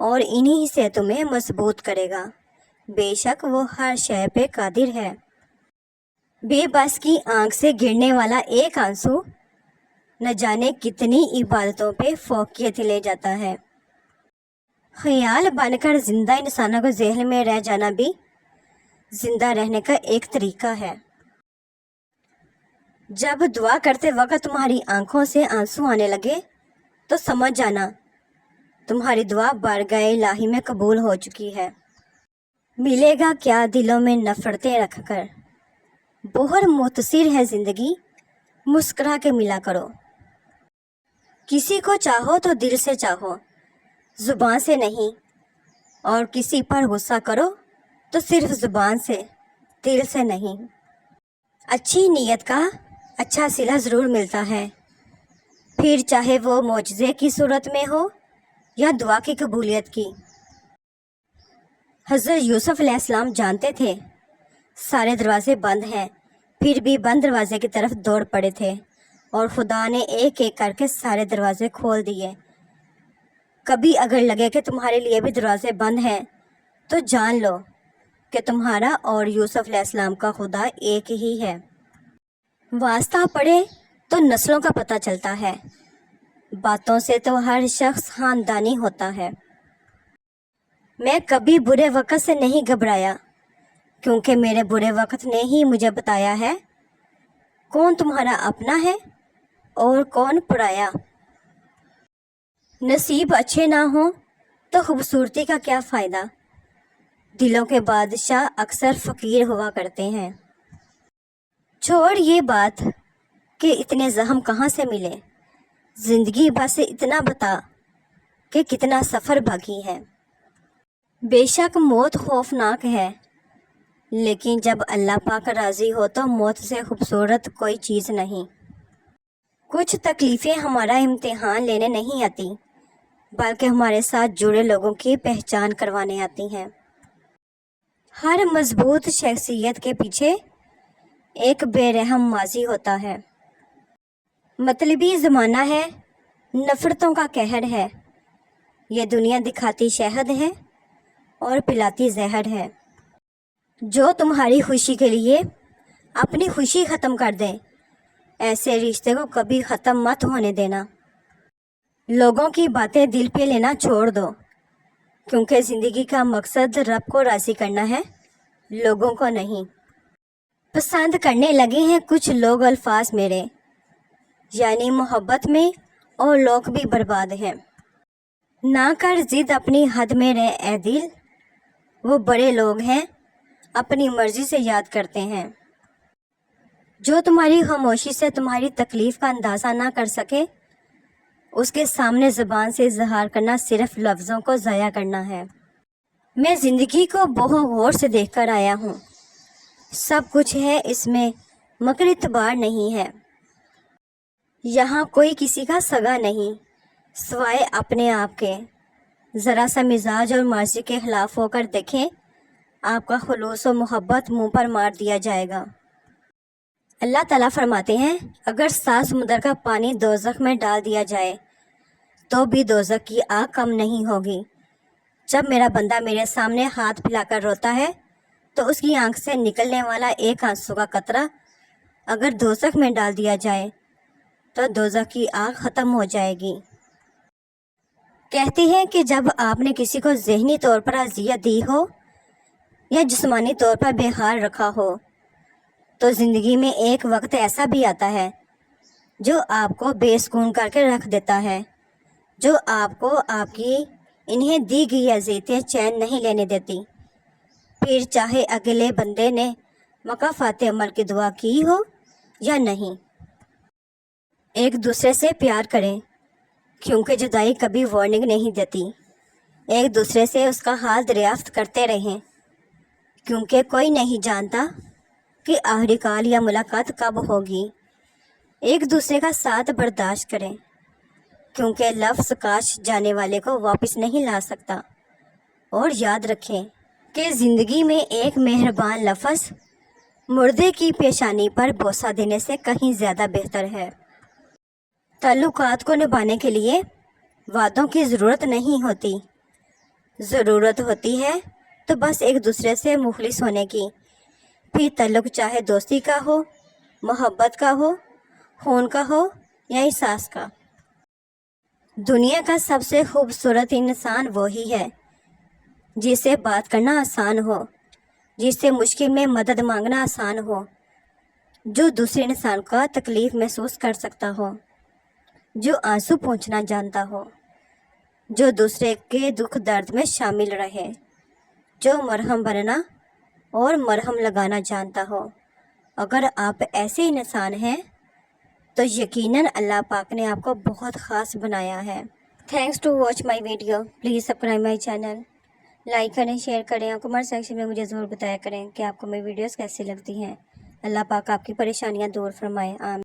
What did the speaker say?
اور انہی سے تمہیں مضبوط کرے گا۔ بے شک وہ ہر شے پہ قادر ہے۔ بے بس کی آنکھ سے گرنے والا ایک آنسو نہ جانے کتنی عبادتوں پہ فوقیت لے جاتا ہے۔ خیال بن کر زندہ انسانوں کو ذہن میں رہ جانا بھی زندہ رہنے کا ایک طریقہ ہے۔ جب دعا کرتے وقت تمہاری آنکھوں سے آنسو آنے لگے تو سمجھ جانا تمہاری دعا بارگاہ الہی میں قبول ہو چکی ہے۔ ملے گا کیا دلوں میں نفرتیں رکھ کر، بہت مختصر ہے زندگی، مسکرا کے ملا کرو۔ کسی کو چاہو تو دل سے چاہو، زبان سے نہیں، اور کسی پر غصہ کرو تو صرف زبان سے، دل سے نہیں۔ اچھی نیت کا اچھا صلہ ضرور ملتا ہے، پھر چاہے وہ معجزے کی صورت میں ہو یا دعا کی قبولیت کی۔ حضرت یوسف علیہ السلام جانتے تھے سارے دروازے بند ہیں، پھر بھی بند دروازے کی طرف دوڑ پڑے تھے اور خدا نے ایک ایک کر کے سارے دروازے کھول دیے۔ کبھی اگر لگے کہ تمہارے لیے بھی دروازے بند ہیں تو جان لو کہ تمہارا اور یوسف علیہ السلام کا خدا ایک ہی ہے۔ واسطہ پڑے تو نسلوں کا پتہ چلتا ہے، باتوں سے تو ہر شخص خاندانی ہوتا ہے۔ میں کبھی برے وقت سے نہیں گھبرایا، کیونکہ میرے برے وقت نے ہی مجھے بتایا ہے کون تمہارا اپنا ہے اور کون پرایا۔ نصیب اچھے نہ ہوں تو خوبصورتی کا کیا فائدہ، دلوں کے بادشاہ اکثر فقیر ہوا کرتے ہیں۔ چھوڑ یہ بات کہ اتنے زخم کہاں سے ملے، زندگی بس اتنا بتا کہ کتنا سفر باقی ہے۔ بے شک موت خوفناک ہے، لیکن جب اللہ پاک راضی ہو تو موت سے خوبصورت کوئی چیز نہیں۔ کچھ تکلیفیں ہمارا امتحان لینے نہیں آتی، بلکہ ہمارے ساتھ جڑے لوگوں کی پہچان کروانے آتی ہیں۔ ہر مضبوط شخصیت کے پیچھے ایک بے رحم ماضی ہوتا ہے۔ مطلبی زمانہ ہے، نفرتوں کا قہر ہے، یہ دنیا دکھاتی شہد ہے اور پلاتی زہر ہے۔ جو تمہاری خوشی کے لیے اپنی خوشی ختم کر دے، ایسے رشتے کو کبھی ختم مت ہونے دینا۔ لوگوں کی باتیں دل پہ لینا چھوڑ دو، کیونکہ زندگی کا مقصد رب کو راضی کرنا ہے، لوگوں کو نہیں۔ پسند کرنے لگے ہیں کچھ لوگ الفاظ میرے، یعنی محبت میں، اور لوگ بھی برباد ہیں۔ نہ کر ضد اپنی حد میں رہ اے دل، وہ بڑے لوگ ہیں اپنی مرضی سے یاد کرتے ہیں۔ جو تمہاری خاموشی سے تمہاری تکلیف کا اندازہ نہ کر سکے، اس کے سامنے زبان سے اظہار کرنا صرف لفظوں کو ضائع کرنا ہے۔ میں زندگی کو بہت غور سے دیکھ کر آیا ہوں، سب کچھ ہے اس میں مگر اعتبار نہیں ہے۔ یہاں کوئی کسی کا سگا نہیں سوائے اپنے آپ کے۔ ذرا سا مزاج اور مرضی کے خلاف ہو کر دیکھیں، آپ کا خلوص و محبت منہ پر مار دیا جائے گا۔ اللہ تعالیٰ فرماتے ہیں اگر 7 سمندر کا پانی دوزخ میں ڈال دیا جائے تو بھی دوزخ کی آگ کم نہیں ہوگی۔ جب میرا بندہ میرے سامنے ہاتھ پھیلا کر روتا ہے تو اس کی آنکھ سے نکلنے والا ایک آنسو کا قطرہ اگر دوزخ میں ڈال دیا جائے تو دوزخ کی آگ ختم ہو جائے گی۔ کہتے ہیں کہ جب آپ نے کسی کو ذہنی طور پر اذیت دی ہو یا جسمانی طور پر بے حال رکھا ہو تو زندگی میں ایک وقت ایسا بھی آتا ہے جو آپ کو بے سکون کر کے رکھ دیتا ہے، جو آپ کو آپ کی انہیں دی گئی اذیتیں چین نہیں لینے دیتی، پھر چاہے اگلے بندے نے مکافات عمل کی دعا کی ہو یا نہیں۔ ایک دوسرے سے پیار کریں، کیونکہ جدائی کبھی وارننگ نہیں دیتی۔ ایک دوسرے سے اس کا حال دریافت کرتے رہیں، کیونکہ کوئی نہیں جانتا کہ آخری کال یا ملاقات کب ہوگی۔ ایک دوسرے کا ساتھ برداشت کریں، کیونکہ لفظ کاش جانے والے کو واپس نہیں لا سکتا۔ اور یاد رکھیں کہ زندگی میں ایک مہربان لفظ مردے کی پیشانی پر بوسہ دینے سے کہیں زیادہ بہتر ہے۔ تعلقات کو نبھانے کے لیے وعدوں کی ضرورت نہیں ہوتی، ضرورت ہوتی ہے تو بس ایک دوسرے سے مخلص ہونے کی، پھر تعلق چاہے دوستی کا ہو، محبت کا ہو، خون کا ہو یا احساس کا۔ دنیا کا سب سے خوبصورت انسان وہی ہے جس سے بات کرنا آسان ہو، جس سے مشکل میں مدد مانگنا آسان ہو، جو دوسرے انسان کا تکلیف محسوس کر سکتا ہو، جو آنسو پوچھنا جانتا ہو، جو دوسرے کے دکھ درد میں شامل رہے، جو مرہم بننا اور مرہم لگانا جانتا ہو۔ اگر آپ ایسے انسان ہیں تو یقیناً اللہ پاک نے آپ کو بہت خاص بنایا ہے۔ Thanks to watch my video, please subscribe my channel, like کریں، شیئر کریں اور کمنٹ سیکشن میں مجھے ضرور بتایا کریں کہ آپ کو میری ویڈیوز کیسی لگتی ہیں۔ اللہ پاک آپ کی پریشانیاں دور فرمائے، آمین۔